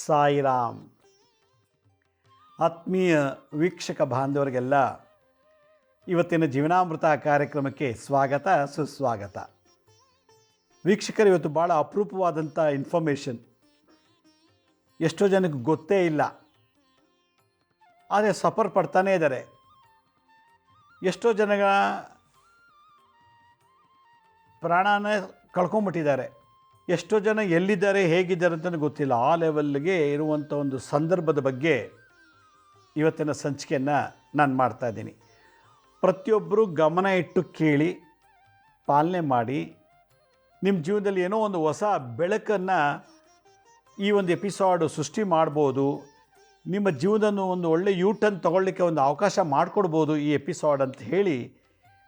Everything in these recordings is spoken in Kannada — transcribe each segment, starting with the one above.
ಸಾಯಿರಾಮ್. ಆತ್ಮೀಯ ವೀಕ್ಷಕ ಬಾಂಧವರಿಗೆಲ್ಲ ಇವತ್ತಿನ ಜೀವನಾಮೃತ ಕಾರ್ಯಕ್ರಮಕ್ಕೆ ಸ್ವಾಗತ ಸುಸ್ವಾಗತ. ವೀಕ್ಷಕರು, ಇವತ್ತು ಭಾಳ ಅಪರೂಪವಾದಂಥ ಇನ್ಫಾರ್ಮೇಷನ್. ಎಷ್ಟೋ ಜನಕ್ಕೆ ಗೊತ್ತೇ ಇಲ್ಲ, ಆದರೆ ಸಫರ್ ಪಡ್ತಾನೇ ಇದ್ದಾರೆ. ಎಷ್ಟೋ ಜನಗಳ ಪ್ರಾಣನ ಕಳ್ಕೊಂಬಿಟ್ಟಿದ್ದಾರೆ. ಎಷ್ಟೋ ಜನ ಎಲ್ಲಿದ್ದಾರೆ ಹೇಗಿದ್ದಾರೆ ಅಂತಲೂ ಗೊತ್ತಿಲ್ಲ. ಆ ಲೆವೆಲ್ಗೆ ಇರುವಂಥ ಒಂದು ಸಂದರ್ಭದ ಬಗ್ಗೆ ಇವತ್ತಿನ ಸಂಚಿಕೆಯನ್ನು ನಾನು ಮಾಡ್ತಾಯಿದ್ದೀನಿ. ಪ್ರತಿಯೊಬ್ಬರೂ ಗಮನ ಇಟ್ಟು ಕೇಳಿ, ಪಾಲನೆ ಮಾಡಿ, ನಿಮ್ಮ ಜೀವನದಲ್ಲಿ ಏನೋ ಒಂದು ಹೊಸ ಬೆಳಕನ್ನು ಈ ಒಂದು ಎಪಿಸೋಡು ಸೃಷ್ಟಿ ಮಾಡ್ಬೋದು. ನಿಮ್ಮ ಜೀವನದ ಒಂದು ಒಳ್ಳೆ ಯೂಟರ್ನ್ ತೊಗೊಳ್ಳಿಕ್ಕೆ ಒಂದು ಅವಕಾಶ ಮಾಡಿಕೊಡ್ಬೋದು ಈ ಎಪಿಸೋಡ್ ಅಂತ ಹೇಳಿ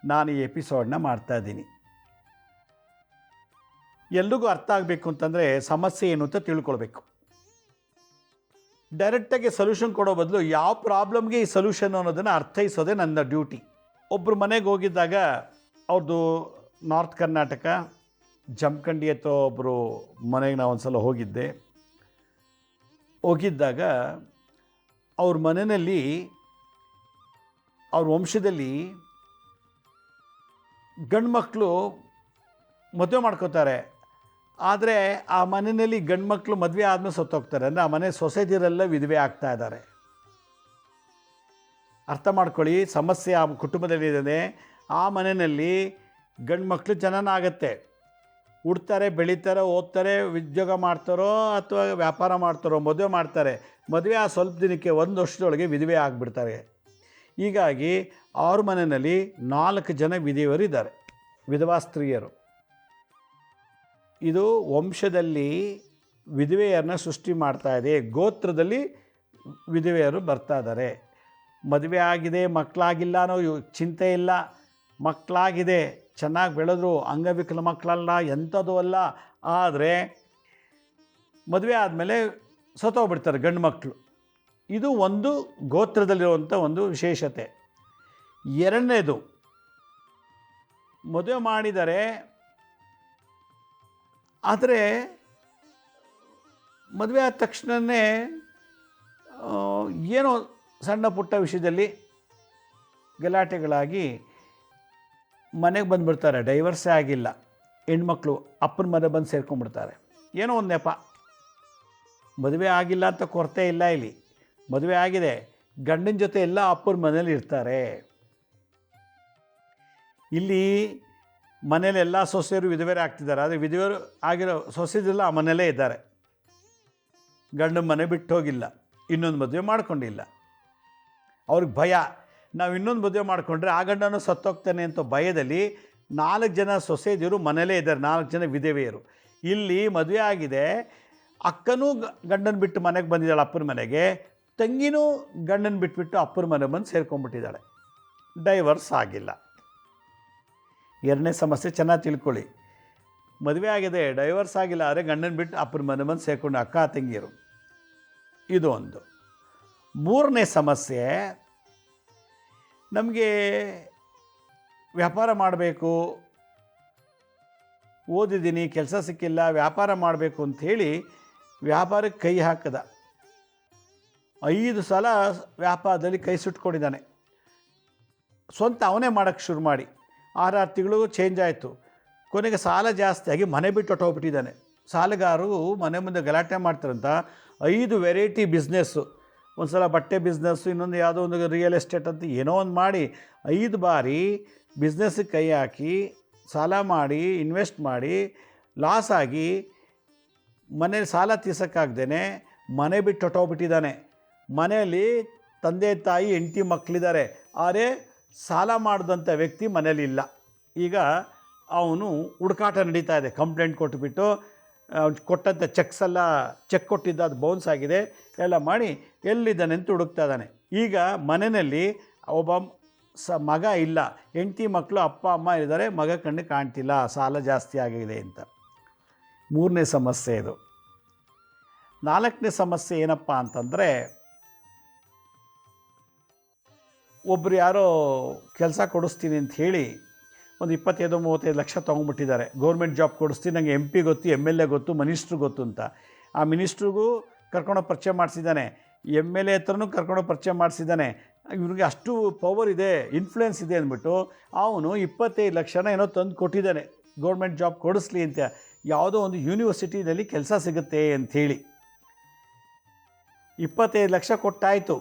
ನಾನು ಈ ಎಪಿಸೋಡನ್ನ ಮಾಡ್ತಾಯಿದ್ದೀನಿ. ಎಲ್ರಿಗೂ ಅರ್ಥ ಆಗಬೇಕು ಅಂತಂದರೆ ಸಮಸ್ಯೆ ಏನು ಅಂತ ತಿಳ್ಕೊಳ್ಬೇಕು. ಡೈರೆಕ್ಟಾಗಿ ಸೊಲ್ಯೂಷನ್ ಕೊಡೋ ಬದಲು ಯಾವ ಪ್ರಾಬ್ಲಮ್ಗೆ ಈ ಸೊಲ್ಯೂಷನ್ ಅನ್ನೋದನ್ನು ಅರ್ಥೈಸೋದೇ ನನ್ನ ಡ್ಯೂಟಿ. ಒಬ್ಬರು ಮನೆಗೆ ಹೋಗಿದ್ದಾಗ, ಅವ್ರದ್ದು ನಾರ್ತ್ ಕರ್ನಾಟಕ ಜಮಖಂಡಿ ಹತ್ರ ಒಬ್ಬರು ಮನೆಗೆ ನಾವು ಒಂದು ಸಲ ಹೋಗಿದ್ದಾಗ ಅವ್ರ ಮನೆಯಲ್ಲಿ, ಅವ್ರ ವಂಶದಲ್ಲಿ ಗಂಡು ಮಕ್ಕಳು ಮದುವೆ ಮಾಡ್ಕೋತಾರೆ. ಆದರೆ ಆ ಮನೆಯಲ್ಲಿ ಗಂಡು ಮಕ್ಕಳು ಮದುವೆ ಆದಮೇಲೆ ಸತ್ತೋಗ್ತಾರೆ. ಅಂದರೆ ಆ ಮನೆ ಸೊಸೈಟಿರೆಲ್ಲ ವಿಧವೆ ಆಗ್ತಾ ಇದ್ದಾರೆ. ಅರ್ಥ ಮಾಡ್ಕೊಳ್ಳಿ, ಸಮಸ್ಯೆ ಆ ಕುಟುಂಬದಲ್ಲಿದೆ. ಆ ಮನೆಯಲ್ಲಿ ಗಂಡು ಮಕ್ಕಳು ಜನನ ಆಗುತ್ತೆ, ಹುಡ್ತಾರೆ, ಬೆಳೀತಾರೆ, ಓದ್ತಾರೆ, ಉದ್ಯೋಗ ಮಾಡ್ತಾರೋ ಅಥವಾ ವ್ಯಾಪಾರ ಮಾಡ್ತಾರೋ, ಮದುವೆ ಮಾಡ್ತಾರೆ. ಮದುವೆ ಆ ಸ್ವಲ್ಪ ದಿನಕ್ಕೆ 1 ವರ್ಷದೊಳಗೆ ವಿಧವೆ ಆಗಿಬಿಡ್ತಾರೆ. ಹೀಗಾಗಿ ಅವ್ರ ಮನೆಯಲ್ಲಿ 4 ಜನ ವಿಧವೆಯರು ಇದ್ದಾರೆ, ವಿಧವಾ ಸ್ತ್ರೀಯರು. ಇದು ವಂಶದಲ್ಲಿ ವಿಧವೆಯರನ್ನ ಸೃಷ್ಟಿ ಮಾಡ್ತಾ ಇದೆ. ಗೋತ್ರದಲ್ಲಿ ವಿಧವೆಯರು ಬರ್ತಾ ಇದ್ದಾರೆ. ಮದುವೆ ಆಗಿದೆ, ಮಕ್ಕಳಾಗಿಲ್ಲ ಅನ್ನೋ ಚಿಂತೆ ಇಲ್ಲ. ಮಕ್ಕಳಾಗಿದೆ, ಚೆನ್ನಾಗಿ ಬೆಳೆದ್ರು, ಅಂಗವಿಕಲ ಮಕ್ಕಳಲ್ಲ, ಎಂಥದ್ದು ಅಲ್ಲ. ಆದರೆ ಮದುವೆ ಆದಮೇಲೆ ಸತ್ತೋಗ್ಬಿಡ್ತಾರೆ ಗಂಡು ಮಕ್ಕಳು. ಇದು ಒಂದು ಗೋತ್ರದಲ್ಲಿರುವಂಥ ಒಂದು ವಿಶೇಷತೆ. ಎರಡನೇದು, ಮದುವೆ ಮಾಡಿದರೆ, ಆದರೆ ಮದುವೆ ಆದ ತಕ್ಷಣವೇ ಏನೋ ಸಣ್ಣ ಪುಟ್ಟ ವಿಷಯದಲ್ಲಿ ಗಲಾಟೆಗಳಾಗಿ ಮನೆಗೆ ಬಂದುಬಿಡ್ತಾರೆ. ಡೈವರ್ಸೇ ಆಗಿಲ್ಲ, ಹೆಣ್ಮಕ್ಳು ಅಪ್ಪನ ಮನೆ ಬಂದು ಸೇರ್ಕೊಂಡ್ಬಿಡ್ತಾರೆ. ಏನೋ ಒಂದು ನೆಪ. ಮದುವೆ ಆಗಿಲ್ಲ ಅಂತ ಕೊರತೆ ಇಲ್ಲ ಇಲ್ಲಿ. ಮದುವೆ ಆಗಿದೆ, ಗಂಡನ ಜೊತೆ ಎಲ್ಲ ಅಪ್ಪನ ಮನೇಲಿ ಇರ್ತಾರೆ. ಇಲ್ಲಿ ಮನೇಲಿ ಎಲ್ಲ ಸೊಸೆಯರು ವಿಧವೆಯರು ಆಗ್ತಿದ್ದಾರೆ. ಆದರೆ ವಿಧವೆಯರು ಆಗಿರೋ ಸೊಸೆದೆಲ್ಲ ಆ ಮನೆಯಲ್ಲೇ ಇದ್ದಾರೆ. ಗಂಡನ ಮನೆ ಬಿಟ್ಟು ಹೋಗಿಲ್ಲ, ಇನ್ನೊಂದು ಮದುವೆ ಮಾಡ್ಕೊಂಡಿಲ್ಲ. ಅವ್ರಿಗೆ ಭಯ, ನಾವು ಇನ್ನೊಂದು ಮದುವೆ ಮಾಡಿಕೊಂಡ್ರೆ ಆ ಗಂಡನೂ ಸತ್ತೋಗ್ತಾನೆ ಅಂತ ಭಯದಲ್ಲಿ 4 ಜನ ಸೊಸೆದಿರು ಮನೇಲೇ ಇದ್ದಾರೆ, 4 ಜನ ವಿಧವೆಯರು. ಇಲ್ಲಿ ಮದುವೆ ಆಗಿದೆ, ಅಕ್ಕನೂ ಗಂಡನ ಬಿಟ್ಟು ಮನೆಗೆ ಬಂದಿದ್ದಾಳೆ ಅಪ್ಪನ ಮನೆಗೆ, ತಂಗಿನೂ ಗಂಡನ ಬಿಟ್ಬಿಟ್ಟು ಅಪ್ಪನ ಮನೆಗೆ ಬಂದು ಸೇರ್ಕೊಂಡ್ಬಿಟ್ಟಿದ್ದಾಳೆ. ಡೈವರ್ಸ್ ಆಗಿಲ್ಲ. ಎರಡನೇ ಸಮಸ್ಯೆ ಚೆನ್ನಾಗಿ ತಿಳ್ಕೊಳ್ಳಿ. ಮದುವೆ ಆಗಿದೆ, ಡೈವರ್ಸ್ ಆಗಿಲ್ಲ, ಆದರೆ ಗಂಡನ ಬಿಟ್ಟು ಅಪ್ಪನ ಮನೆ ಬಂದು ಸೇರಿಕೊಂಡು ಅಕ್ಕ ತಂಗಿಯರು. ಇದು ಒಂದು. ಮೂರನೇ ಸಮಸ್ಯೆ, ನಮಗೆ ವ್ಯಾಪಾರ ಮಾಡಬೇಕು, ಓದಿದ್ದೀನಿ, ಕೆಲಸ ಸಿಕ್ಕಿಲ್ಲ, ವ್ಯಾಪಾರ ಮಾಡಬೇಕು ಅಂಥೇಳಿ ವ್ಯಾಪಾರಕ್ಕೆ ಕೈ ಹಾಕದ. 5 ಸಲ ವ್ಯಾಪಾರದಲ್ಲಿ ಕೈ ಸುಟ್ಕೊಂಡಿದ್ದಾನೆ. ಸ್ವಂತ ಅವನೇ ಮಾಡೋಕ್ಕೆ ಶುರು ಮಾಡಿ 6 ತಿಂಗಳು ಚೇಂಜ್ ಆಯಿತು. ಕೊನೆಗೆ ಸಾಲ ಜಾಸ್ತಿ ಆಗಿ ಮನೆ ಬಿಟ್ಟು ಹೊಟ್ಟೋಗ್ಬಿಟ್ಟಿದ್ದಾನೆ. ಸಾಲಗಾರರು ಮನೆ ಮುಂದೆ ಗಲಾಟೆ ಮಾಡ್ತಾರಂತ 5 ವೆರೈಟಿ ಬಿಸ್ನೆಸ್ಸು, ಒಂದು ಸಲ ಬಟ್ಟೆ ಬಿಸ್ನೆಸ್ಸು, ಇನ್ನೊಂದು ಯಾವುದೋ ಒಂದು ರಿಯಲ್ ಎಸ್ಟೇಟ್ ಅಂತ ಏನೋ ಒಂದು ಮಾಡಿ 5 ಬಾರಿ ಬಿಸ್ನೆಸ್ಸಿಗೆ ಕೈ ಹಾಕಿ ಸಾಲ ಮಾಡಿ ಇನ್ವೆಸ್ಟ್ ಮಾಡಿ ಲಾಸ್ ಆಗಿ ಮನೇಲಿ ಸಾಲ ತೀರ್ಸೋಕ್ಕಾಗ್ದೇ ಮನೆ ಬಿಟ್ಟು ಹೊಟ್ಟೋಗ್ಬಿಟ್ಟಿದ್ದಾನೆ. ಮನೆಯಲ್ಲಿ ತಂದೆ ತಾಯಿ ಹೆಂಡತಿ ಮಕ್ಕಳಿದ್ದಾರೆ, ಆದರೆ ಸಾಲ ಮಾಡಿದಂಥ ವ್ಯಕ್ತಿ ಮನೇಲಿ ಇಲ್ಲ. ಈಗ ಅವನು ಹುಡುಕಾಟ ನಡೀತಾ ಇದೆ. ಕಂಪ್ಲೇಂಟ್ ಕೊಟ್ಟುಬಿಟ್ಟು ಕೊಟ್ಟಂಥ ಚೆಕ್ ಕೊಟ್ಟಿದ್ದ ಅದು ಬೌನ್ಸ್ ಆಗಿದೆ, ಎಲ್ಲ ಮಾಡಿ ಎಲ್ಲಿದ್ದಾನೆ ಅಂತ ಹುಡುಕ್ತಾ ಇದ್ದಾನೆ. ಈಗ ಮನೆಯಲ್ಲಿ ಒಬ್ಬ ಮಗ ಇಲ್ಲ, ಹೆಂಡತಿ ಮಕ್ಕಳು ಅಪ್ಪ ಅಮ್ಮ ಇದ್ದಾರೆ, ಮಗ ಕಣ್ಣು ಕಾಣ್ತಿಲ್ಲ, ಸಾಲ ಜಾಸ್ತಿ ಆಗಿದೆ ಅಂತ. 3ನೇ ಸಮಸ್ಯೆ ಇದು. 4ನೇ ಸಮಸ್ಯೆ ಏನಪ್ಪ ಅಂತಂದರೆ, ಒಬ್ಬರು ಯಾರೋ ಕೆಲಸ ಕೊಡಿಸ್ತೀನಿ ಅಂತ ಹೇಳಿ ಒಂದು 25-35 ಲಕ್ಷ ತೊಗೊಂಡ್ಬಿಟ್ಟಿದ್ದಾರೆ. ಗೌರ್ಮೆಂಟ್ ಜಾಬ್ ಕೊಡಿಸ್ತೀನಿ, ನನಗೆ MP ಗೊತ್ತು, MLA ಗೊತ್ತು, ಮಿನಿಸ್ಟ್ರು ಗೊತ್ತು ಅಂತ. ಆ ಮಿನಿಸ್ಟ್ರಿಗೂ ಕರ್ಕೊಂಡೋಗಿ ಪರಿಚಯ ಮಾಡಿಸಿದ್ದಾನೆ, MLA ಹತ್ರನೂ ಕರ್ಕೊಂಡೋಗಿ ಪರಿಚಯ ಮಾಡಿಸಿದ್ದಾನೆ. ಇವ್ರಿಗೆ ಅಷ್ಟು ಪವರ್ ಇದೆ, ಇನ್ಫ್ಲುಯೆನ್ಸ್ ಇದೆ ಅಂದ್ಬಿಟ್ಟು ಅವನು 25 ಲಕ್ಷನ ಏನೋ ತಂದು ಕೊಟ್ಟಿದ್ದಾನೆ ಗೌರ್ಮೆಂಟ್ ಜಾಬ್ ಕೊಡಿಸ್ಲಿ ಅಂತ. ಯಾವುದೋ ಒಂದು ಯೂನಿವರ್ಸಿಟಿನಲ್ಲಿ ಕೆಲಸ ಸಿಗುತ್ತೆ ಅಂಥೇಳಿ 25 ಲಕ್ಷ ಕೊಟ್ಟಾಯಿತು.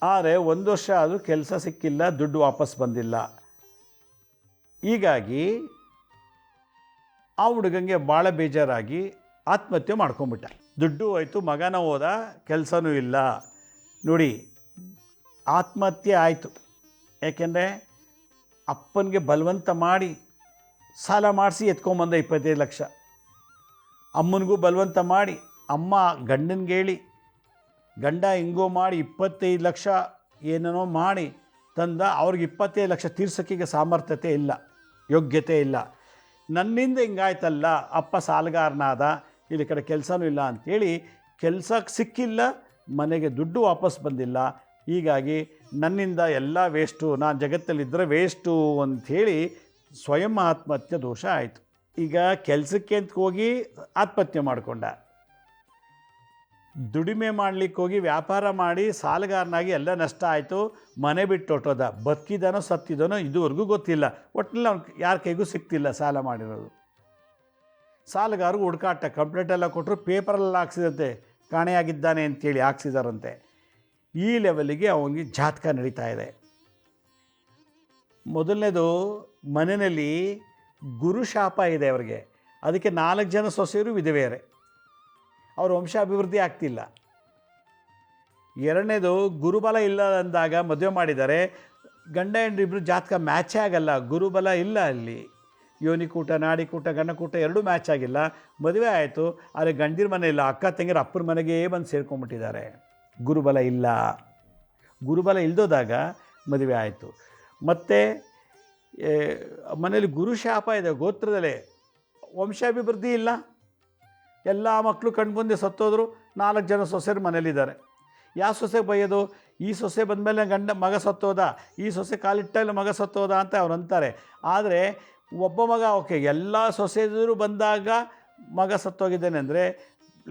ಆದರೆ 1 ವರ್ಷ ಆದರೂ ಕೆಲಸ ಸಿಕ್ಕಿಲ್ಲ, ದುಡ್ಡು ವಾಪಸ್ ಬಂದಿಲ್ಲ. ಹೀಗಾಗಿ ಆ ಹುಡುಗಂಗೆ ಭಾಳ ಬೇಜಾರಾಗಿ ಆತ್ಮಹತ್ಯೆ ಮಾಡ್ಕೊಂಬಿಟ್ಟ. ದುಡ್ಡು ಹೋಯ್ತು, ಮಗನ ಹೋದ, ಕೆಲಸನೂ ಇಲ್ಲ. ನೋಡಿ, ಆತ್ಮಹತ್ಯೆ ಆಯಿತು. ಯಾಕೆಂದರೆ ಅಪ್ಪನಿಗೆ ಬಲವಂತ ಮಾಡಿ ಸಾಲ ಮಾಡಿಸಿ ಎತ್ಕೊಂಬಂದ 25 ಲಕ್ಷ. ಅಮ್ಮನಿಗೂ ಬಲವಂತ ಮಾಡಿ, ಅಮ್ಮ ಗಂಡನಿಗೆ ಹೇಳಿ, ಗಂಡ ಹಿಂಗೋ ಮಾಡಿ 25 ಲಕ್ಷ ಏನೇನೋ ಮಾಡಿ ತಂದ. ಅವ್ರಿಗೆ 25 ಲಕ್ಷ ತೀರ್ಸೋಕ್ಕಿಗೆ ಸಾಮರ್ಥ್ಯತೆ ಇಲ್ಲ, ಯೋಗ್ಯತೆ ಇಲ್ಲ. ನನ್ನಿಂದ ಹಿಂಗಾಯ್ತಲ್ಲ, ಅಪ್ಪ ಸಾಲಗಾರನಾದ, ಇಲ್ಲಿ ಕಡೆ ಕೆಲಸನೂ ಇಲ್ಲ ಅಂಥೇಳಿ ಕೆಲಸಕ್ಕೆ ಸಿಕ್ಕಿಲ್ಲ, ಮನೆಗೆ ದುಡ್ಡು ವಾಪಸ್ ಬಂದಿಲ್ಲ. ಹೀಗಾಗಿ ನನ್ನಿಂದ ಎಲ್ಲ ವೇಸ್ಟು, ನಾನು ಜಗತ್ತಲ್ಲಿದ್ದರೆ ವೇಸ್ಟು ಅಂಥೇಳಿ ಸ್ವಯಂ ಆತ್ಮಹತ್ಯೆ ದೋಷ ಆಯಿತು. ಈಗ ಕೆಲಸಕ್ಕೆ ಅಂತ ಹೋಗಿ ಆತ್ಮಹತ್ಯೆ ಮಾಡಿಕೊಂಡ, ದುಡಿಮೆ ಮಾಡಲಿಕ್ಕೆ ಹೋಗಿ ವ್ಯಾಪಾರ ಮಾಡಿ ಸಾಲಗಾರನಾಗಿ ಎಲ್ಲ ನಷ್ಟ ಆಯಿತು, ಮನೆ ಬಿಟ್ಟು ಹೊಟ್ಟೋದ. ಬದುಕಿದಾನೋ ಸತ್ತಿದಾನೋ ಇದುವರೆಗೂ ಗೊತ್ತಿಲ್ಲ. ಒಟ್ಟಿನಲ್ಲಿ ಅವ್ನು ಯಾರ ಕೈಗೂ ಸಿಗ್ತಿಲ್ಲ ಸಾಲ ಮಾಡಿರೋದು. ಸಾಲಗಾರರು ಹುಡುಕಾಟ, ಕಂಪ್ಲೇಂಟ್ ಎಲ್ಲ ಕೊಟ್ಟರು, ಪೇಪರಲ್ಲಿ ಹಾಕ್ಸಿದಂತೆ ಕಾಣೆಯಾಗಿದ್ದಾನೆ ಅಂತೇಳಿ ಹಾಕ್ಸಿದಾರಂತೆ. ಈ ಲೆವೆಲಿಗೆ ಅವನಿಗೆ ಜಾತಕ ನಡೀತಾ ಇದೆ. ಮೊದಲನೇದು, ಮನೆಯಲ್ಲಿ ಗುರುಶಾಪ ಇದೆ ಅವರಿಗೆ. ಅದಕ್ಕೆ 4 ಜನ ಸೊಸೆಯರು ವಿಧವೆಯರೇ, ಅವ್ರ ವಂಶಾಭಿವೃದ್ಧಿ ಆಗ್ತಿಲ್ಲ. ಎರಡನೇದು, ಗುರುಬಲ ಇಲ್ಲ ಅಂದಾಗ ಮದುವೆ ಮಾಡಿದ್ದಾರೆ, ಗಂಡ ಹೆಂಡ್ರಿಬ್ರು ಜಾತಕ ಮ್ಯಾಚೇ ಆಗಲ್ಲ, ಗುರುಬಲ ಇಲ್ಲ ಅಲ್ಲಿ. ಯೋನಿಕೂಟ, ನಾಡಿಕೂಟ, ಗಂಡಕೂಟ ಎರಡೂ ಮ್ಯಾಚ್ ಆಗಿಲ್ಲ. ಮದುವೆ ಆಯಿತು, ಆದರೆ ಗಂಡಿರ ಮನೆ ಇಲ್ಲ, ಅಕ್ಕ ತಂಗಿರ ಅಪ್ಪನ ಮನೆಗೆ ಬಂದು ಸೇರ್ಕೊಂಡ್ಬಿಟ್ಟಿದ್ದಾರೆ. ಗುರುಬಲ ಇಲ್ಲ. ಗುರುಬಲ ಇಲ್ದೋದಾಗ ಮದುವೆ ಆಯಿತು. ಮತ್ತು ಮನೇಲಿ ಗುರುಶಾಪ ಇದೆ, ಗೋತ್ರದಲ್ಲೇ ವಂಶಾಭಿವೃದ್ಧಿ ಇಲ್ಲ. ಎಲ್ಲ ಮಕ್ಕಳು ಕಣ್ಮುಂದೆ ಸತ್ತೋದ್ರು, 4 ಜನ ಸೊಸೆರು ಮನೇಲಿದ್ದಾರೆ. ಯಾವ ಸೊಸೆಗೆ ಬೈಯೋದು? ಈ ಸೊಸೆ ಬಂದಮೇಲೆ ಮಗ ಸತ್ತೋದ, ಈ ಸೊಸೆ ಕಾಲಿಟ್ಟಲ್ಲಿ ಮಗ ಸತ್ತೋದ ಅಂತ ಅವ್ರು ಅಂತಾರೆ. ಆದರೆ ಒಬ್ಬ ಮಗ ಓಕೆ, ಎಲ್ಲ ಸೊಸೆದರು ಬಂದಾಗ ಮಗ ಸತ್ತೋಗಿದ್ದಾನೆ ಅಂದರೆ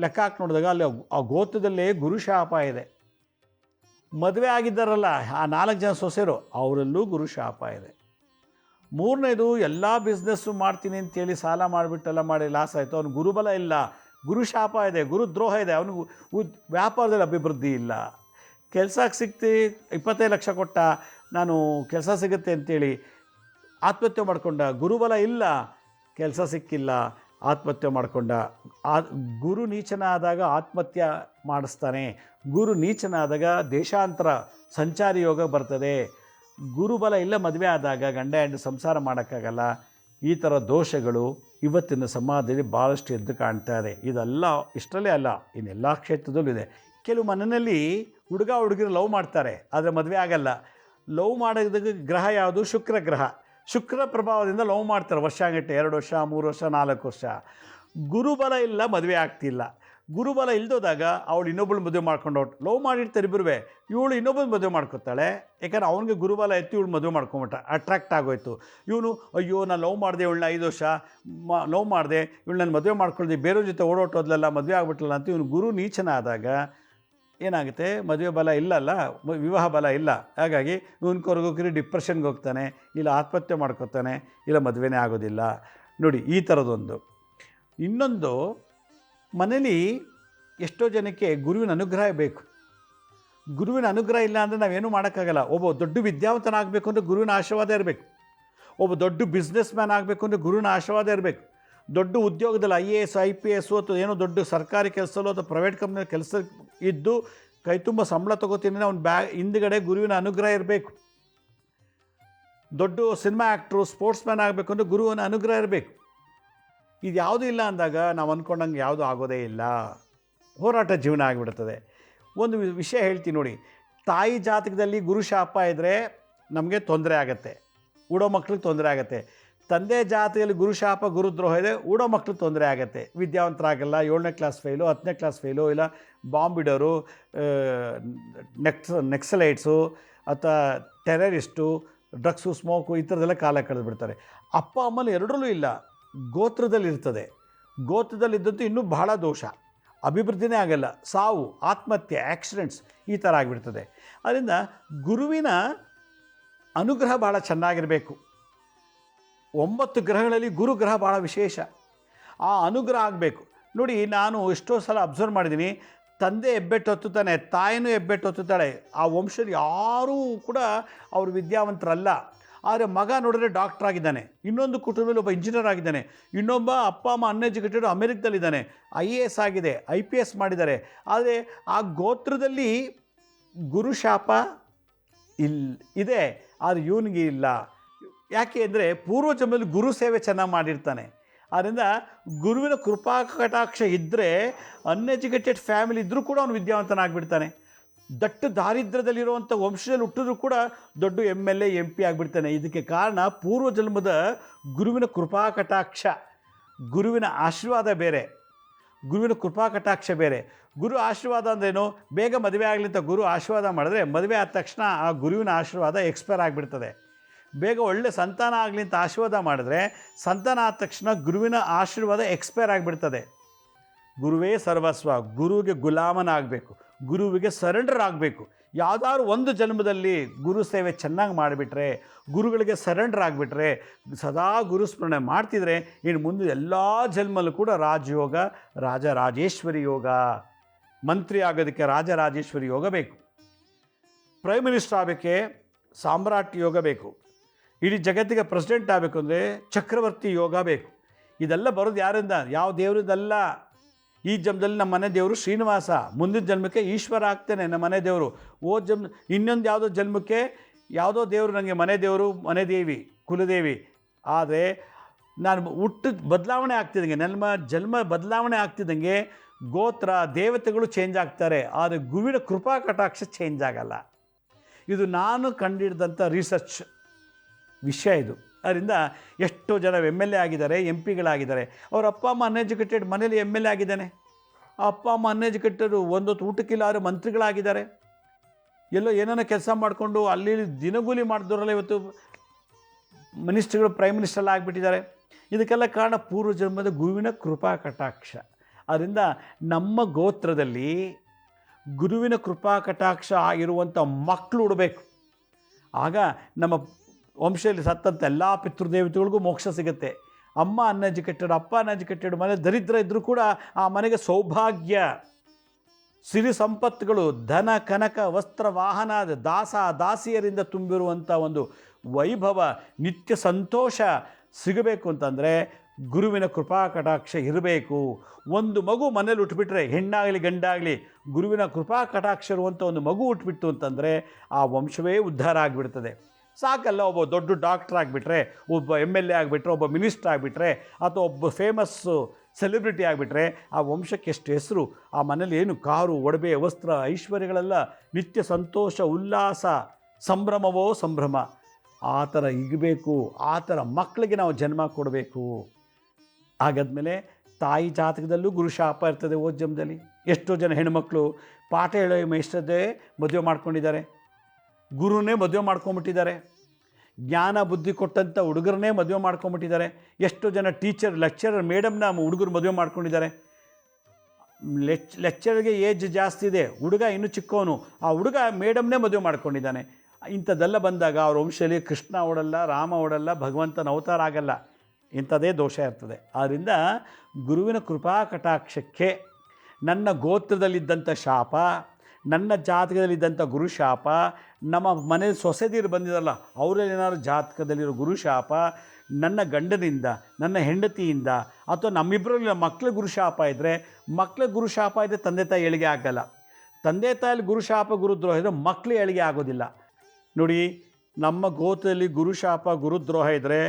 ಲೆಕ್ಕ ಹಾಕಿ ನೋಡಿದಾಗ ಅಲ್ಲಿ ಆ ಗೋತ್ರದಲ್ಲೇ ಗುರುಶಾಪ ಇದೆ. ಮದುವೆ ಆಗಿದ್ದಾರಲ್ಲ ಆ 4 ಜನ ಸೊಸೆರು, ಅವರಲ್ಲೂ ಗುರುಶಾಪ ಇದೆ. ಮೂರನೇದು, ಎಲ್ಲ ಬಿಸ್ನೆಸ್ಸು ಮಾಡ್ತೀನಿ ಅಂತೇಳಿ ಸಾಲ ಮಾಡಿಬಿಟ್ಟೆಲ್ಲ ಮಾಡಿ ಲಾಸ್ ಆಯಿತು, ಅವನು ಗುರುಬಲ ಇಲ್ಲ, ಗುರುಶಾಪ ಇದೆ, ಗುರುದ್ರೋಹ ಇದೆ, ಅವನಿಗೆ ವ್ಯಾಪಾರದಲ್ಲಿ ಅಭಿವೃದ್ಧಿ ಇಲ್ಲ. ಕೆಲಸಕ್ಕೆ ಸಿಗ್ತಿ 25 ಲಕ್ಷ ಕೊಟ್ಟ, ನಾನು ಕೆಲಸ ಸಿಗುತ್ತೆ ಅಂತೇಳಿ ಆತ್ಮಹತ್ಯೆ ಮಾಡಿಕೊಂಡ. ಗುರುಬಲ ಇಲ್ಲ, ಕೆಲಸ ಸಿಕ್ಕಿಲ್ಲ, ಆತ್ಮಹತ್ಯೆ ಮಾಡಿಕೊಂಡ. ಗುರು ನೀಚನಾದಾಗ ಆತ್ಮಹತ್ಯೆ ಮಾಡಿಸ್ತಾನೆ. ಗುರು ನೀಚನಾದಾಗ ದೇಶಾಂತರ ಸಂಚಾರಿ ಯೋಗ ಬರ್ತದೆ. ಗುರುಬಲ ಇಲ್ಲ, ಮದುವೆ ಆದಾಗ ಗಂಡ ಹೆಂಡು ಸಂಸಾರ ಮಾಡೋಕ್ಕಾಗಲ್ಲ. ಈ ಥರ ದೋಷಗಳು ಇವತ್ತಿನ ಸಮಾಜದಲ್ಲಿ ಭಾಳಷ್ಟು ಎದ್ದು ಕಾಣ್ತಾ ಇದೆ. ಇದೆಲ್ಲ ಇಷ್ಟರಲ್ಲೇ ಅಲ್ಲ, ಇನ್ನೆಲ್ಲ ಕ್ಷೇತ್ರದಲ್ಲೂ ಇದೆ. ಕೆಲವು ಮನೆಯಲ್ಲಿ ಹುಡುಗ ಹುಡುಗಿರು ಲವ್ ಮಾಡ್ತಾರೆ, ಆದರೆ ಮದುವೆ ಆಗಲ್ಲ. ಲವ್ ಮಾಡೋದಕ್ಕೆ ಗ್ರಹ ಯಾವುದು? ಶುಕ್ರ ಗ್ರಹ. ಶುಕ್ರ ಪ್ರಭಾವದಿಂದ ಲವ್ ಮಾಡ್ತಾರೆ ವರ್ಷಗಟ್ಟಲೆ, 2 ವರ್ಷ, 3 ವರ್ಷ, 4 ವರ್ಷ. ಗುರುಬಲ ಇಲ್ಲ, ಮದುವೆ ಆಗ್ತಿಲ್ಲ. ಗುರುಬಲ ಇಲ್ದೋದಾಗ ಅವಳು ಇನ್ನೊಬ್ಬಳು ಮದುವೆ ಮಾಡ್ಕೊಂಡು ಲವ್ ಮಾಡಿರ್ತಾರೆ ಇಬ್ಬರು. ಇವಳು ಇನ್ನೊಬ್ಬಳು ಮದುವೆ ಮಾಡ್ಕೊತಾಳೆ, ಯಾಕಂದ್ರೆ ಅವನಿಗೆ ಗುರುಬಲ ಎತ್ತಿ ಇವಳು ಮದುವೆ ಮಾಡ್ಕೊಂಬಿಟ್ಟ, ಅಟ್ರಾಕ್ಟ್ ಆಗೋಯ್ತು. ಇವನು ಅಯ್ಯೋ ನಾನು ಲವ್ ಮಾಡಿದೆ ಇವಳನ್ನ 5 ವರ್ಷ ಲವ್ ಮಾಡಿದೆ, ಇವಳು ನಾನು ಮದುವೆ ಮಾಡ್ಕೊಳ್ದೆ, ಬೇರೆಯವ್ರ ಜೊತೆ ಓಡೋಟೋದ್ಲಲ್ಲ, ಮದುವೆ ಆಗ್ಬಿಟ್ಲಲ್ಲ ಅಂತ ಇವನು ಗುರು ನೀಚನ ಆದಾಗ ಏನಾಗುತ್ತೆ? ಮದುವೆ ಬಲ ಇಲ್ಲಲ್ಲ, ವಿವಾಹ ಬಲ ಇಲ್ಲ. ಹಾಗಾಗಿ ಇವನು ಕೊರಗೋಕ್ರಿ ಡಿಪ್ರೆಷನ್ಗೆ ಹೋಗ್ತಾನೆ, ಇಲ್ಲ ಆತ್ಮಹತ್ಯೆ ಮಾಡ್ಕೊತಾನೆ, ಇಲ್ಲ ಮದುವೆನೇ ಆಗೋದಿಲ್ಲ. ನೋಡಿ, ಈ ಥರದೊಂದು. ಇನ್ನೊಂದು, ಮನೇಲಿ ಎಷ್ಟೋ ಜನಕ್ಕೆ ಗುರುವಿನ ಅನುಗ್ರಹ ಬೇಕು. ಗುರುವಿನ ಅನುಗ್ರಹ ಇಲ್ಲ ಅಂದರೆ ನಾವೇನೂ ಮಾಡೋಕ್ಕಾಗಲ್ಲ. ಒಬ್ಬ ದೊಡ್ಡ ವಿದ್ಯಾವಂತನಾಗಬೇಕು ಅಂದರೆ ಗುರುವಿನ ಆಶೀರ್ವಾದ ಇರಬೇಕು. ಒಬ್ಬ ದೊಡ್ಡ ಬಿಸ್ನೆಸ್ ಮ್ಯಾನ್ ಆಗಬೇಕು ಅಂದರೆ ಗುರುವಿನ ಆಶೀರ್ವಾದ ಇರಬೇಕು. ದೊಡ್ಡ ಉದ್ಯೋಗದಲ್ಲಿ IAS, IPS ಅಥವಾ ಏನೋ ದೊಡ್ಡ ಸರ್ಕಾರಿ ಕೆಲಸದಲ್ಲೋ ಅಥವಾ ಪ್ರೈವೇಟ್ ಕಂಪ್ನಿಯಲ್ಲಿ ಕೆಲಸ ಇದ್ದು ಕೈ ತುಂಬ ಸಂಬಳ ತೊಗೋತೀನಿ, ಅವ್ನು ಹಿಂದುಗಡೆ ಗುರುವಿನ ಅನುಗ್ರಹ ಇರಬೇಕು. ದೊಡ್ಡ ಸಿನಿಮಾ ಆ್ಯಕ್ಟ್ರು, ಸ್ಪೋರ್ಟ್ಸ್ ಮ್ಯಾನ್ ಆಗಬೇಕು ಅಂದರೆ ಗುರುವಿನ ಅನುಗ್ರಹ ಇರಬೇಕು. ಇದು ಯಾವುದೂ ಇಲ್ಲ ಅಂದಾಗ ನಾವು ಅಂದ್ಕೊಂಡಂಗೆ ಯಾವುದೂ ಆಗೋದೇ ಇಲ್ಲ, ಹೋರಾಟ ಜೀವನ ಆಗಿಬಿಡ್ತದೆ. ಒಂದು ವಿಷಯ ಹೇಳ್ತೀನಿ ನೋಡಿ, ತಾಯಿ ಜಾತಕದಲ್ಲಿ ಗುರುಶಾಪ ಇದ್ದರೆ ನಮಗೆ ತೊಂದರೆ ಆಗುತ್ತೆ, ಉಡೋ ಮಕ್ಳಿಗೆ ತೊಂದರೆ ಆಗುತ್ತೆ. ತಂದೆ ಜಾತಕದಲ್ಲಿ ಗುರುಶಾಪ, ಗುರುದ್ರೋಹ ಇದೆ, ಉಡೋ ಮಕ್ಳಿಗೆ ತೊಂದರೆ ಆಗುತ್ತೆ. ವಿದ್ಯಾವಂತರಾಗಲ್ಲ, 7ನೇ ಕ್ಲಾಸ್ ಫೇಲು, 10ನೇ ಕ್ಲಾಸ್ ಫೇಲು, ಇಲ್ಲ ಬಾಂಬ್ ಇಡೋರು, ನೆಕ್ಸಲೈಟ್ಸು ಅಥವಾ ಟೆರರಿಸ್ಟು, ಡ್ರಗ್ಸು, ಸ್ಮೋಕು, ಈ ಥರದ್ದೆಲ್ಲ ಕಾಲ ಕಳೆದು ಬಿಡ್ತಾರೆ. ಅಪ್ಪ ಅಮ್ಮನ ಎರಡರಲ್ಲೂ ಇಲ್ಲ, ಗೋತ್ರದಲ್ಲಿ ಇರ್ತದೆ. ಗೋತ್ರದಲ್ಲಿದ್ದಂತೂ ಇನ್ನೂ ಬಹಳ ದೋಷ. ಅಭಿವೃದ್ಧಿನೇ ಆಗಲ್ಲ, ಸಾವು, ಆತ್ಮಹತ್ಯೆ, ಆಕ್ಸಿಡೆಂಟ್ಸ್ ಈ ಥರ ಆಗಿಬಿಡ್ತದೆ. ಅದರಿಂದ ಗುರುವಿನ ಅನುಗ್ರಹ ಭಾಳ ಚೆನ್ನಾಗಿರಬೇಕು. 9 ಗ್ರಹಗಳಲ್ಲಿ ಗುರುಗ್ರಹ ಭಾಳ ವಿಶೇಷ. ಆ ಅನುಗ್ರಹ ಆಗಬೇಕು. ನೋಡಿ, ನಾನು ಎಷ್ಟೋ ಸಲ ಅಬ್ಸರ್ವ್ ಮಾಡಿದ್ದೀನಿ, ತಂದೆ ಹೆಬ್ಬೆಟ್ಟು ಹೊತ್ತುತ್ತಾನೆ, ತಾಯಿನೂ ಹೆಬ್ಬೆಟ್ಟು ಹೊತ್ತುತ್ತಾಳೆ. ಆ ವಂಶದ ಯಾರೂ ಕೂಡ ಅವರು ವಿದ್ಯಾವಂತರಲ್ಲ. ಆದರೆ ಮಗ ನೋಡಿದ್ರೆ ಡಾಕ್ಟರ್ ಆಗಿದ್ದಾನೆ, ಇನ್ನೊಂದು ಕುಟುಂಬದಲ್ಲಿ ಒಬ್ಬ ಇಂಜಿನಿಯರ್ ಆಗಿದ್ದಾನೆ, ಇನ್ನೊಬ್ಬ ಅಪ್ಪ ಅಮ್ಮ ಅನ್ಎಜುಕೇಟೆಡ್ ಅಮೆರಿಕದಲ್ಲಿದ್ದಾನೆ, IAS ಆಗಿದೆ, IPS ಮಾಡಿದ್ದಾರೆ. ಆದರೆ ಆ ಗೋತ್ರದಲ್ಲಿ ಗುರುಶಾಪ ಇದೆ, ಆದರೆ ಇವನಿಗೆ ಇಲ್ಲ. ಯಾಕೆ ಅಂದರೆ ಪೂರ್ವಜನ್ಮದಲ್ಲಿ ಗುರು ಸೇವೆ ಚೆನ್ನಾಗಿ ಮಾಡಿರ್ತಾನೆ. ಆದ್ದರಿಂದ ಗುರುವಿನ ಕೃಪಾ ಕಟಾಕ್ಷ ಇದ್ದರೆ ಅನ್ಎಜುಕೇಟೆಡ್ ಫ್ಯಾಮಿಲಿ ಇದ್ದರೂ ಕೂಡ ಅವನು ವಿದ್ಯಾವಂತನಾಗಿಬಿಡ್ತಾನೆ. ದಟ್ಟು ದಾರಿದ್ರ್ಯದಲ್ಲಿರುವಂಥ ವಂಶದಲ್ಲಿ ಹುಟ್ಟಿದ್ರೂ ಕೂಡ ದೊಡ್ಡ MLA MP ಆಗಿಬಿಡ್ತಾನೆ. ಇದಕ್ಕೆ ಕಾರಣ ಪೂರ್ವಜನ್ಮದ ಗುರುವಿನ ಕೃಪಾ ಕಟಾಕ್ಷ. ಗುರುವಿನ ಆಶೀರ್ವಾದ ಬೇರೆ, ಗುರುವಿನ ಕೃಪಾ ಕಟಾಕ್ಷ ಬೇರೆ. ಗುರು ಆಶೀರ್ವಾದ ಅಂದ್ರೇನು? ಬೇಗ ಮದುವೆ ಆಗಲಿ ಅಂತ ಗುರು ಆಶೀರ್ವಾದ ಮಾಡಿದ್ರೆ ಮದುವೆ ಆದ ತಕ್ಷಣ ಆ ಗುರುವಿನ ಆಶೀರ್ವಾದ ಎಕ್ಸ್ಪೈರ್ ಆಗಿಬಿಡ್ತದೆ. ಬೇಗ ಒಳ್ಳೆ ಸಂತಾನ ಆಗಲಿ ಅಂತ ಆಶೀರ್ವಾದ ಮಾಡಿದ್ರೆ ಸಂತಾನ ಆದ ತಕ್ಷಣ ಗುರುವಿನ ಆಶೀರ್ವಾದ ಎಕ್ಸ್ಪೈರ್ ಆಗಿಬಿಡ್ತದೆ. ಗುರುವೇ ಸರ್ವಸ್ವ, ಗುರುವಿಗೆ ಗುಲಾಮನಾಗಬೇಕು, ಗುರುವಿಗೆ ಸರೆಂಡರ್ ಆಗಬೇಕು. ಯಾವುದಾದ್ರು ಒಂದು ಜನ್ಮದಲ್ಲಿ ಗುರು ಸೇವೆ ಚೆನ್ನಾಗಿ ಮಾಡಿಬಿಟ್ರೆ, ಗುರುಗಳಿಗೆ ಸರೆಂಡರ್ ಆಗಿಬಿಟ್ರೆ, ಸದಾ ಗುರುಸ್ಮರಣೆ ಮಾಡ್ತಿದ್ರೆ ಇನ್ನು ಮುಂದೆ ಎಲ್ಲ ಜನ್ಮಲ್ಲೂ ಕೂಡ ರಾಜಯೋಗ, ರಾಜರಾಜೇಶ್ವರಿ ಯೋಗ. ಮಂತ್ರಿ ಆಗೋದಕ್ಕೆ ರಾಜರಾಜೇಶ್ವರಿ ಯೋಗ ಬೇಕು. ಪ್ರೈಮ್ ಮಿನಿಸ್ಟರ್ ಆಗಬೇಕೆ ಸಾಮ್ರಾಟ್ ಯೋಗ ಬೇಕು. ಇಡೀ ಜಗತ್ತಿಗೆ ಪ್ರೆಸಿಡೆಂಟ್ ಆಗಬೇಕು ಅಂದರೆ ಚಕ್ರವರ್ತಿ ಯೋಗ ಬೇಕು. ಇದೆಲ್ಲ ಬರೋದು ಯಾರಿಂದ? ಯಾವ ದೇವರಿಂದಲ್ಲ. ಈ ಜನ್ಮದಲ್ಲಿ ನಮ್ಮ ಮನೆ ದೇವರು ಶ್ರೀನಿವಾಸ, ಮುಂದಿನ ಜನ್ಮಕ್ಕೆ ಈಶ್ವರ ಆಗ್ತೇನೆ ನಮ್ಮ ಮನೆ ದೇವರು. ಇನ್ನೊಂದು ಯಾವುದೋ ಜನ್ಮಕ್ಕೆ ಯಾವುದೋ ದೇವರು ನನಗೆ ಮನೆ ದೇವರು, ಮನೆ ದೇವಿ, ಕುಲದೇವಿ. ಆದರೆ ನಾನು ಬದಲಾವಣೆ ಆಗ್ತಿದ್ದಂಗೆ, ನನ್ನ ಜನ್ಮ ಬದಲಾವಣೆ ಆಗ್ತಿದ್ದಂಗೆ ಗೋತ್ರ ದೇವತೆಗಳು ಚೇಂಜ್ ಆಗ್ತಾರೆ. ಆದರೆ ಗುರುವಿನ ಕೃಪಾ ಕಟಾಕ್ಷ ಚೇಂಜ್ ಆಗಲ್ಲ. ಇದು ನಾನು ಕಂಡಿಡಿದಂಥ ರಿಸರ್ಚ್ ವಿಷಯ ಇದು. ಅದರಿಂದ ಎಷ್ಟೋ ಜನ MLA ಆಗಿದ್ದಾರೆ, MP ಗಳಾಗಿದ್ದಾರೆ. ಅವ್ರ ಅಪ್ಪ ಅಮ್ಮ ಅನ್ಎಜುಕೇಟೆಡ್, ಮನೇಲಿ MLA ಆಗಿದ್ದಾನೆ. ಆ ಅಪ್ಪ ಅಮ್ಮ ಅನ್ಎಜುಕೇಟೆಡ್, ಒಂದೊತ್ತು ಊಟಕ್ಕಿಲ್ಲ ಆದರೆ ಮಂತ್ರಿಗಳಾಗಿದ್ದಾರೆ. ಎಲ್ಲೋ ಏನೇನೋ ಕೆಲಸ ಮಾಡಿಕೊಂಡು ಅಲ್ಲಿ ದಿನಗೂಲಿ ಮಾಡಿದವರೆಲ್ಲ ಇವತ್ತು ಮಿನಿಸ್ಟ್ರಿಗಳು, ಪ್ರೈಮ್ ಮಿನಿಸ್ಟರ್ ಆಗಿಬಿಟ್ಟಿದ್ದಾರೆ. ಇದಕ್ಕೆಲ್ಲ ಕಾರಣ ಪೂರ್ವಜನ್ಮದ ಗುರುವಿನ ಕೃಪಾ ಕಟಾಕ್ಷ. ಅದರಿಂದ ನಮ್ಮ ಗೋತ್ರದಲ್ಲಿ ಗುರುವಿನ ಕೃಪಾ ಕಟಾಕ್ಷ ಆಗಿರುವಂಥ ಮಕ್ಕಳು ಉಡಬೇಕು. ಆಗ ನಮ್ಮ ವಂಶದಲ್ಲಿ ಸತ್ತಂಥ ಎಲ್ಲ ಪಿತೃದೇವತೆಗಳಿಗೂ ಮೋಕ್ಷ ಸಿಗುತ್ತೆ. ಅಮ್ಮ ಅನ್ಎಜುಕೇಟೆಡ್, ಅಪ್ಪ ಅನ್ಎಜುಕೇಟೆಡ್, ಮನೆ ದರಿದ್ರ ಇದ್ದರೂ ಕೂಡ ಆ ಮನೆಗೆ ಸೌಭಾಗ್ಯ, ಸಿರಿ ಸಂಪತ್ತುಗಳು, ಧನ ಕನಕ ವಸ್ತ್ರ ವಾಹನ, ದಾಸ ದಾಸಿಯರಿಂದ ತುಂಬಿರುವಂಥ ಒಂದು ವೈಭವ, ನಿತ್ಯ ಸಂತೋಷ ಸಿಗಬೇಕು ಅಂತಂದರೆ ಗುರುವಿನ ಕೃಪಾ ಕಟಾಕ್ಷ ಇರಬೇಕು. ಒಂದು ಮಗು ಮನೇಲಿ ಹುಟ್ಟುಬಿಟ್ರೆ, ಹೆಣ್ಣಾಗಲಿ ಗಂಡಾಗಲಿ, ಗುರುವಿನ ಕೃಪಾ ಕಟಾಕ್ಷ ಇರುವಂಥ ಒಂದು ಮಗು ಹುಟ್ಟುಬಿಟ್ಟು ಅಂತಂದರೆ ಆ ವಂಶವೇ ಉದ್ಧಾರ ಆಗಿಬಿಡ್ತದೆ. ಸಾಕಲ್ಲ, ಒಬ್ಬ ದೊಡ್ಡ ಡಾಕ್ಟ್ರ್ ಆಗಿಬಿಟ್ರೆ, ಒಬ್ಬ MLA ಆಗಿಬಿಟ್ರೆ, ಒಬ್ಬ ಮಿನಿಸ್ಟ್ರ್ ಆಗಿಬಿಟ್ರೆ, ಅಥವಾ ಒಬ್ಬ ಫೇಮಸ್ಸು ಸೆಲೆಬ್ರಿಟಿ ಆಗಿಬಿಟ್ರೆ ಆ ವಂಶಕ್ಕೆ ಎಷ್ಟು ಹೆಸರು. ಆ ಮನೇಲಿ ಏನು ಕಾರು, ಒಡವೆ, ವಸ್ತ್ರ, ಐಶ್ವರ್ಯಗಳೆಲ್ಲ, ನಿತ್ಯ ಸಂತೋಷ, ಉಲ್ಲಾಸ, ಸಂಭ್ರಮವೋ ಸಂಭ್ರಮ. ಆ ಥರ ಇರಬೇಕು. ಆ ಥರ ಮಕ್ಕಳಿಗೆ ನಾವು ಜನ್ಮ ಕೊಡಬೇಕು. ಹಾಗಾದ್ಮೇಲೆ ತಾಯಿ ಜಾತಕದಲ್ಲೂ ಗುರುಶಾಪ ಇರ್ತದೆ. ಓದ್ ಜನ್ಮದಲ್ಲಿ ಎಷ್ಟೋ ಜನ ಹೆಣ್ಮಕ್ಳು ಪಾಠ ಹೇಳೋ ಮೇಷ್ಟದೇ ಮದುವೆ ಮಾಡ್ಕೊಂಡಿದ್ದಾರೆ, ಗುರುನೇ ಮದುವೆ ಮಾಡ್ಕೊಂಬಿಟ್ಟಿದ್ದಾರೆ, ಜ್ಞಾನ ಬುದ್ಧಿ ಕೊಟ್ಟಂಥ ಹುಡುಗರನ್ನೇ ಮದುವೆ ಮಾಡ್ಕೊಂಬಿಟ್ಟಿದ್ದಾರೆ. ಎಷ್ಟೋ ಜನ ಟೀಚರ್, ಲೆಕ್ಚರರ್, ಮೇಡಮ್ನ ಹುಡುಗರು ಮದುವೆ ಮಾಡ್ಕೊಂಡಿದ್ದಾರೆ. ಲೆಕ್ಚರ್ಗೆ ಏಜ್ ಜಾಸ್ತಿ ಇದೆ, ಹುಡುಗ ಇನ್ನೂ ಚಿಕ್ಕವನು, ಆ ಹುಡುಗ ಮೇಡಮ್ನೇ ಮದುವೆ ಮಾಡ್ಕೊಂಡಿದ್ದಾನೆ. ಇಂಥದ್ದೆಲ್ಲ ಬಂದಾಗ ಅವ್ರ ವಂಶದಲ್ಲಿ ಕೃಷ್ಣ ಓಡಲ್ಲ, ರಾಮ ಓಡಲ್ಲ, ಭಗವಂತನ ಅವತಾರ ಆಗಲ್ಲ. ಇಂಥದ್ದೇ ದೋಷ ಇರ್ತದೆ. ಆದ್ದರಿಂದ ಗುರುವಿನ ಕೃಪಾ ಕಟಾಕ್ಷಕ್ಕೆ ನನ್ನ ಗೋತ್ರದಲ್ಲಿದ್ದಂಥ ಶಾಪ, ನನ್ನ ಜಾತಕದಲ್ಲಿದ್ದಂಥ ಗುರುಶಾಪ, ನಮ್ಮ ಮನೇಲಿ ಸೊಸೆದೀರು ಬಂದಿರಲ್ಲ ಅವರಲ್ಲಿ ಏನಾದ್ರು ಜಾತಕದಲ್ಲಿರೋ ಗುರುಶಾಪ, ನನ್ನ ಗಂಡನಿಂದ, ನನ್ನ ಹೆಂಡತಿಯಿಂದ, ಅಥವಾ ನಮ್ಮಿಬ್ಬರಲ್ಲಿ ಮಕ್ಕಳ ಗುರುಶಾಪ ಇದ್ದರೆ, ಮಕ್ಕಳ ಗುರುಶಾಪ ಇದ್ದರೆ ತಂದೆ ತಾಯಿ ಏಳಿಗೆ ಆಗಲ್ಲ. ತಂದೆ ತಾಯಲ್ಲಿ ಗುರುಶಾಪ ಗುರುದ್ರೋಹ ಇದ್ದರೆ ಮಕ್ಕಳು ಏಳಿಗೆ ಆಗೋದಿಲ್ಲ. ನೋಡಿ, ನಮ್ಮ ಗೋತ್ರದಲ್ಲಿ ಗುರುಶಾಪ ಗುರುದ್ರೋಹ ಇದ್ದರೆ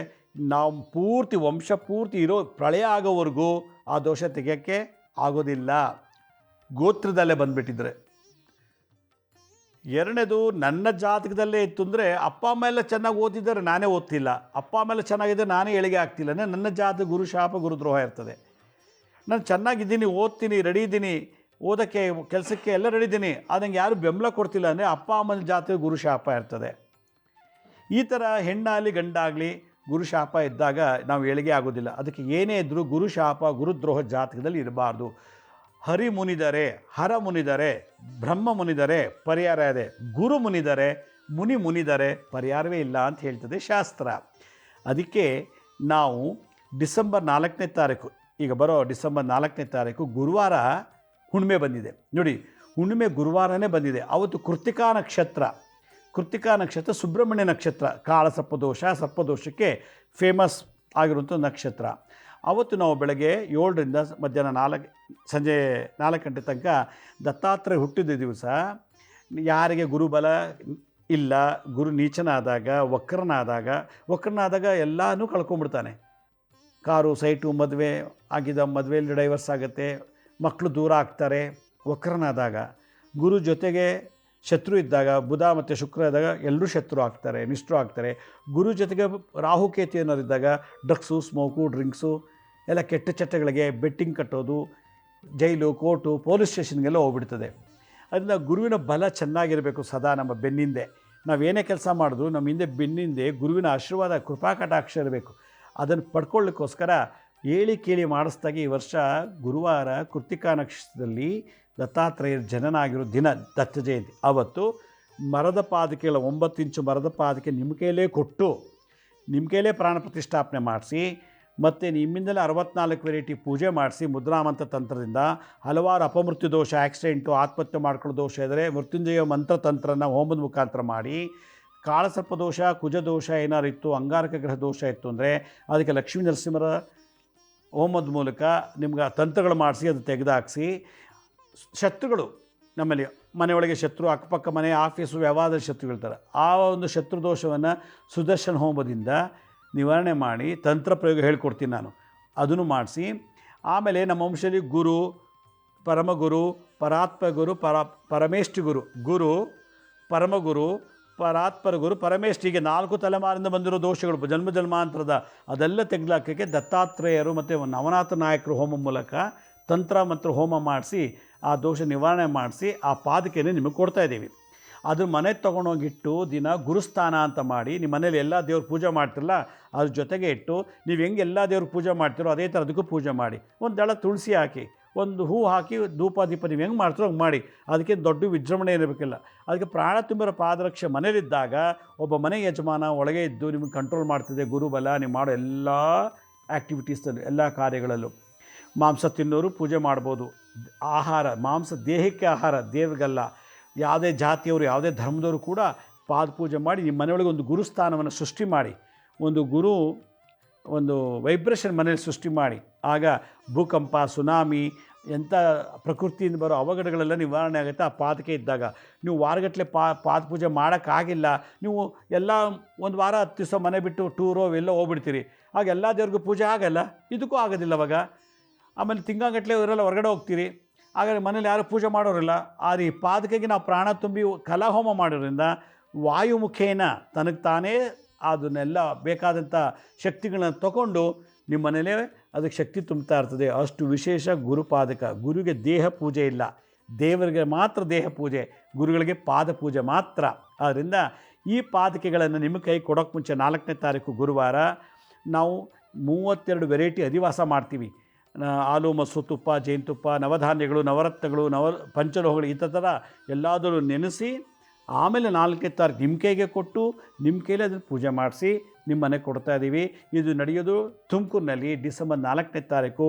ನಾವು ಪೂರ್ತಿ ವಂಶ ಪೂರ್ತಿ ಇರೋ ಪ್ರಳಯ ಆಗೋವರೆಗೂ ಆ ದೋಷ ತೆಗೆಯೋಕ್ಕೆ ಆಗೋದಿಲ್ಲ, ಗೋತ್ರದಲ್ಲೇ ಬಂದುಬಿಟ್ಟಿದ್ರೆ. ಎರಡನೇದು, ನನ್ನ ಜಾತಕದಲ್ಲೇ ಇತ್ತು ಅಂದರೆ ಅಪ್ಪ ಅಮ್ಮ ಎಲ್ಲ ಚೆನ್ನಾಗಿ ಓದಿದ್ದಾರೆ, ನಾನೇ ಓದ್ತಿಲ್ಲ, ಅಪ್ಪ ಅಮ್ಮ ಎಲ್ಲ ಚೆನ್ನಾಗಿದ್ದರೆ ನಾನೇ ಏಳಿಗೆ ಆಗ್ತಿಲ್ಲ, ನನ್ನ ಜಾತಕ ಗುರುಶಾಪ ಗುರುದ್ರೋಹ ಇರ್ತದೆ. ನಾನು ಚೆನ್ನಾಗಿದ್ದೀನಿ, ಓದ್ತೀನಿ, ರೆಡಿ ಇದ್ದೀನಿ, ಓದೋಕ್ಕೆ, ಕೆಲಸಕ್ಕೆ ಎಲ್ಲ ರೆಡಿ ಇದ್ದೀನಿ, ಅದಂಗೆ ಯಾರು ಬೆಂಬಲ ಕೊಡ್ತಿಲ್ಲ ಅಂದರೆ ಅಪ್ಪ ಅಮ್ಮನ ಜಾತಕ ಗುರುಶಾಪ ಇರ್ತದೆ. ಈ ಥರ ಹೆಣ್ಣಾಗಲಿ ಗಂಡಾಗಲಿ ಗುರುಶಾಪ ಇದ್ದಾಗ ನಾವು ಏಳಿಗೆ ಆಗೋದಿಲ್ಲ. ಅದಕ್ಕೆ ಏನೇ ಇದ್ದರೂ ಗುರುಶಾಪ ಗುರುದ್ರೋಹ ಜಾತಕದಲ್ಲಿ ಇರಬಾರ್ದು. ಹರಿ ಮುನಿದರೆ, ಹರ ಮುನಿದರೆ, ಬ್ರಹ್ಮ ಮುನಿದರೆ ಪರಿಹಾರ ಇದೆ, ಗುರು ಮುನಿದರೆ, ಮುನಿ ಮುನಿದರೆ ಪರಿಹಾರವೇ ಇಲ್ಲ ಅಂತ ಹೇಳ್ತದೆ ಶಾಸ್ತ್ರ. ಅದಕ್ಕೆ ನಾವು ಡಿಸೆಂಬರ್ 4ನೇ ತಾರೀಕು, ಈಗ ಬರೋ ಡಿಸೆಂಬರ್ 4ನೇ ತಾರೀಕು ಗುರುವಾರ ಹುಣ್ಣಿಮೆ ಬಂದಿದೆ ನೋಡಿ. ಹುಣ್ಣಿಮೆ ಗುರುವಾರನೇ ಬಂದಿದೆ. ಅವತ್ತು ಕೃತ್ತಿಕಾ ನಕ್ಷತ್ರ, ಕೃತ್ತಿಕಾ ನಕ್ಷತ್ರ ಸುಬ್ರಹ್ಮಣ್ಯ ನಕ್ಷತ್ರ, ಕಾಳ ಸರ್ಪದೋಷ, ಸರ್ಪದೋಷಕ್ಕೆ ಫೇಮಸ್ ಆಗಿರುವಂಥ ನಕ್ಷತ್ರ. ಅವತ್ತು ನಾವು ಬೆಳಗ್ಗೆ 7ರಿಂದ ಮಧ್ಯಾಹ್ನ ಸಂಜೆ 4 ಗಂಟೆ ತನಕ ದತ್ತಾತ್ರೇಯ ಹುಟ್ಟಿದ ದಿವಸ ಯಾರಿಗೆ ಗುರುಬಲ ಇಲ್ಲ, ಗುರು ನೀಚನಾದಾಗ, ವಕ್ರನಾದಾಗ ಎಲ್ಲನೂ ಕಳ್ಕೊಂಡ್ಬಿಡ್ತಾನೆ. ಕಾರು, ಸೈಟು, ಮದುವೆ ಆಗಿದ್ದ ಮದುವೆಯಲ್ಲಿ ಡೈವರ್ಸ್ ಆಗುತ್ತೆ, ಮಕ್ಕಳು ದೂರ ಆಗ್ತಾರೆ. ವಕ್ರನಾದಾಗ ಗುರು ಜೊತೆಗೆ ಶತ್ರು ಇದ್ದಾಗ, ಬುಧ ಮತ್ತು ಶುಕ್ರ ಇದ್ದಾಗ ಎಲ್ಲರೂ ಶತ್ರು ಆಗ್ತಾರೆ, ನಿಷ್ಠರು ಆಗ್ತಾರೆ. ಗುರು ಜೊತೆಗೆ ರಾಹುಕೇತು ಏನಾರಿದ್ದಾಗ ಡ್ರಗ್ಸು, ಸ್ಮೋಕು, ಡ್ರಿಂಕ್ಸು ಎಲ್ಲ ಕೆಟ್ಟ ಚಟಗಳಿಗೆ ಬೆಟ್ಟಿಂಗ್ ಕಟ್ಟೋದು, ಜೈಲು, ಕೋರ್ಟು, ಪೊಲೀಸ್ ಸ್ಟೇಷನ್ಗೆಲ್ಲ ಹೋಗ್ಬಿಡ್ತದೆ. ಅದರಿಂದ ಗುರುವಿನ ಬಲ ಚೆನ್ನಾಗಿರಬೇಕು ಸದಾ ನಮ್ಮ ಬೆನ್ನಿಂದೆ. ನಾವೇನೇ ಕೆಲಸ ಮಾಡಿದ್ರು ನಮ್ಮ ಹಿಂದೆ ಬೆನ್ನಿಂದೆ ಗುರುವಿನ ಆಶೀರ್ವಾದ, ಕೃಪಾ ಕಟಾಕ್ಷ ಇರಬೇಕು. ಅದನ್ನು ಪಡ್ಕೊಳ್ಳಿಕ್ಕೋಸ್ಕರ ಹೇಳಿ ಕೇಳಿ ಮಾಡಿಸ್ದಾಗೆ ಈ ವರ್ಷ ಗುರುವಾರ ಕೃತ್ತಿಕಾ ನಕ್ಷತ್ರದಲ್ಲಿ ದತ್ತಾತ್ರೇಯರ ಜನನ ಆಗಿರೋ ದಿನ ದತ್ತ ಜಯಂತಿ. ಆವತ್ತು ಮರದ ಪಾದಕೆಗಳ 9 ಇಂಚು ಮರದ ಪಾದಕೆ ನಿಮ್ಮ ಕೈಲೇ ಕೊಟ್ಟು, ನಿಮ್ಮ ಕೈಲೇ ಪ್ರಾಣ ಪ್ರತಿಷ್ಠಾಪನೆ ಮಾಡಿಸಿ, ಮತ್ತು ನಿಮ್ಮಿಂದಲೇ 64 ವೆರೈಟಿ ಪೂಜೆ ಮಾಡಿಸಿ ಮುದ್ರಾಮಂತ್ರ ತಂತ್ರದಿಂದ ಹಲವಾರು ಅಪಮೃತ್ಯು ದೋಷ, ಆಕ್ಸಿಡೆಂಟು, ಆತ್ಮಹತ್ಯೆ ಮಾಡ್ಕೊಳ್ಳೋ ದೋಷ ಇದ್ದರೆ ಮೃತ್ಯುಂಜಯ ಮಂತ್ರ ತಂತ್ರನ ಹೋಮದ ಮುಖಾಂತರ ಮಾಡಿ, ಕಾಳಸರ್ಪ ದೋಷ, ಕುಜದೋಷ ಏನಾರು ಇತ್ತು, ಅಂಗಾರಕ ಗ್ರಹ ದೋಷ ಇತ್ತು ಅಂದರೆ ಅದಕ್ಕೆ ಲಕ್ಷ್ಮೀ ನರಸಿಂಹರ ಹೋಮದ ಮೂಲಕ ನಿಮ್ಗೆ ತಂತ್ರಗಳು ಮಾಡಿಸಿ ಅದು ತೆಗೆದುಹಾಕಿಸಿ, ಶತ್ರುಗಳು ನಮ್ಮಲ್ಲಿ ಮನೆಯೊಳಗೆ ಶತ್ರು, ಅಕ್ಕಪಕ್ಕ ಮನೆ, ಆಫೀಸು, ವ್ಯವಹಾರದ ಶತ್ರುಗಳಿರ್ತಾರೆ, ಆ ಒಂದು ಶತ್ರು ದೋಷವನ್ನು ಸುದರ್ಶನ ಹೋಮದಿಂದ ನಿವಾರಣೆ ಮಾಡಿ ತಂತ್ರ ಪ್ರಯೋಗ ಹೇಳ್ಕೊಡ್ತೀನಿ ನಾನು, ಅದನ್ನು ಮಾಡಿಸಿ. ಆಮೇಲೆ ನಮ್ಮ ವಂಶದಲ್ಲಿ ಗುರು, ಪರಮಗುರು, ಪರಾತ್ಪಗುರು, ಪರಮೇಷ್ಠಿ ಗುರು, ಗುರು, ಪರಮಗುರು, ಪರಾತ್ಪರ ಗುರು, ಪರಮೇಷ್ಠಿ, ಹೀಗೆ 4 ತಲೆಮಾರಿಂದ ಬಂದಿರೋ ದೋಷಗಳು ಜನ್ಮ ಜನ್ಮಾಂತರದ ಅದೆಲ್ಲ ತೆಗೆಲಾಕೋಕ್ಕೆ ದತ್ತಾತ್ರೇಯರು ಮತ್ತು ನವನಾಥ ನಾಯಕರು ಹೋಮ ಮೂಲಕ ತಂತ್ರ ಮಂತ್ರ ಹೋಮ ಮಾಡಿಸಿ ಆ ದೋಷ ನಿವಾರಣೆ ಮಾಡಿಸಿ ಆ ಪಾದಕೆಯನ್ನು ನಿಮಗೆ ಕೊಡ್ತಾಯಿದ್ದೀವಿ. ಅದು ಮನೆಗೆ ತೊಗೊಂಡೋಗಿಟ್ಟು ದಿನ ಗುರುಸ್ಥಾನ ಅಂತ ಮಾಡಿ, ನಿಮ್ಮ ಮನೇಲಿ ಎಲ್ಲ ದೇವ್ರ ಪೂಜೆ ಮಾಡ್ತಿರಲ್ಲ ಅದ್ರ ಜೊತೆಗೆ ಇಟ್ಟು, ನೀವು ಹೆಂಗೆ ಎಲ್ಲ ದೇವ್ರ ಪೂಜೆ ಮಾಡ್ತಿರೋ ಅದೇ ಥರ ಅದಕ್ಕೂ ಪೂಜೆ ಮಾಡಿ, ಒಂದು ದಳ ತುಳಸಿ ಹಾಕಿ, ಒಂದು ಹೂ ಹಾಕಿ, ಧೂಪ ದೀಪ ನೀವು ಹೆಂಗೆ ಮಾಡ್ತೀರೋ ಹಂಗೆ ಮಾಡಿ. ಅದಕ್ಕೆ ದೊಡ್ಡ ವಿಜೃಂಭಣೆ ಇರಬೇಕಿಲ್ಲ. ಅದಕ್ಕೆ ಪ್ರಾಣ ತುಂಬಿರೋ ಪಾದರಕ್ಷೆ ಮನೇಲಿದ್ದಾಗ ಒಬ್ಬ ಮನೆ ಯಜಮಾನ ಒಳಗೆ ಇದ್ದು ನಿಮಗೆ ಕಂಟ್ರೋಲ್ ಮಾಡ್ತಿದೆ ಗುರುಬಲ. ನೀವು ಮಾಡೋ ಎಲ್ಲ ಆ್ಯಕ್ಟಿವಿಟೀಸಲ್ಲೂ, ಎಲ್ಲ ಕಾರ್ಯಗಳಲ್ಲೂ. ಮಾಂಸ ತಿನ್ನೋರು ಪೂಜೆ ಮಾಡ್ಬೋದು. ಆಹಾರ, ಮಾಂಸ ದೇಹಕ್ಕೆ ಆಹಾರ, ದೇವ್ರಿಗಲ್ಲ. ಯಾವುದೇ ಜಾತಿಯವರು, ಯಾವುದೇ ಧರ್ಮದವರು ಕೂಡ ಪಾದ ಪೂಜೆ ಮಾಡಿ ನಿಮ್ಮ ಮನೆಯೊಳಗೆ ಒಂದು ಗುರುಸ್ಥಾನವನ್ನು ಸೃಷ್ಟಿ ಮಾಡಿ, ಒಂದು ವೈಬ್ರೇಷನ್ ಮನೇಲಿ ಸೃಷ್ಟಿ ಮಾಡಿ. ಆಗ ಭೂಕಂಪ, ಸುನಾಮಿ, ಎಂಥ ಪ್ರಕೃತಿಯಿಂದ ಬರೋ ಅವಘಡಗಳೆಲ್ಲ ನಿವಾರಣೆ ಆಗುತ್ತೆ ಆ ಪಾದಕೆ ಇದ್ದಾಗ. ನೀವು ವಾರಗಟ್ಟಲೆ ಪಾದ ಪೂಜೆ ಮಾಡೋಕ್ಕಾಗಿಲ್ಲ, ನೀವು ಎಲ್ಲ ಒಂದು ವಾರ 10 ದಿವಸ ಮನೆ ಬಿಟ್ಟು ಟೂರೋ ಎಲ್ಲೋ ಹೋಗ್ಬಿಡ್ತೀರಿ, ಆಗ ಎಲ್ಲ ದೇವ್ರಿಗೂ ಪೂಜೆ ಆಗಲ್ಲ, ಇದಕ್ಕೂ ಆಗೋದಿಲ್ಲ ಅವಾಗ. ಆಮೇಲೆ ತಿಂಗಾಗಟ್ಟಲೆ ಇವರೆಲ್ಲ ಹೊರಗಡೆ ಹೋಗ್ತೀರಿ, ಆಗ ಮನೇಲಿ ಯಾರು ಪೂಜೆ ಮಾಡೋರಿಲ್ಲ. ಆದರೆ ಈ ಪಾದಕೆಗೆ ನಾವು ಪ್ರಾಣ ತುಂಬಿ ಕಲಾಹೋಮ ಮಾಡೋದ್ರಿಂದ ವಾಯುಮುಖೇನ ತನಗೆ ತಾನೇ ಅದನ್ನೆಲ್ಲ ಬೇಕಾದಂಥ ಶಕ್ತಿಗಳನ್ನ ತಗೊಂಡು ನಿಮ್ಮ ಮನೇಲೇ ಅದಕ್ಕೆ ಶಕ್ತಿ ತುಂಬ್ತಾ ಇರ್ತದೆ. ಅಷ್ಟು ವಿಶೇಷ ಗುರುಪಾದಕ. ಗುರುವಿಗೆ ದೇಹ ಪೂಜೆ ಇಲ್ಲ, ದೇವರಿಗೆ ಮಾತ್ರ ದೇಹ ಪೂಜೆ, ಗುರುಗಳಿಗೆ ಪಾದ ಪೂಜೆ ಮಾತ್ರ. ಆದ್ದರಿಂದ ಈ ಪಾದಕೆಗಳನ್ನು ನಿಮ್ಮ ಕೈ ಕೊಡೋಕ್ಕೆ ಮುಂಚೆ 4ನೇ ತಾರೀಕು ಗುರುವಾರ ನಾವು 32 ವೆರೈಟಿ ಅಧಿವಾಸ ಮಾಡ್ತೀವಿ. ಹಾಲು, ಮೊಸರು, ತುಪ್ಪ, ಜೇನುತುಪ್ಪ, ನವಧಾನ್ಯಗಳು, ನವರತ್ನಗಳು, ಪಂಚಲೋಹಗಳು, ಈ ಥರ ಎಲ್ಲಾದರೂ ನೆನೆಸಿ ಆಮೇಲೆ 4ನೇ ತಾರೀಕು ನಿಮ್ಮ ಕೈಗೆ ಕೊಟ್ಟು ನಿಮ್ಮ ಕೈಲಿ ಅದನ್ನು ಪೂಜೆ ಮಾಡಿಸಿ ನಿಮ್ಮ ಮನೆಗೆ ಕೊಡ್ತಾಯಿದ್ದೀವಿ. ಇದು ನಡೆಯೋದು ತುಮಕೂರಿನಲ್ಲಿ ಡಿಸೆಂಬರ್ 4ನೇ ತಾರೀಕು.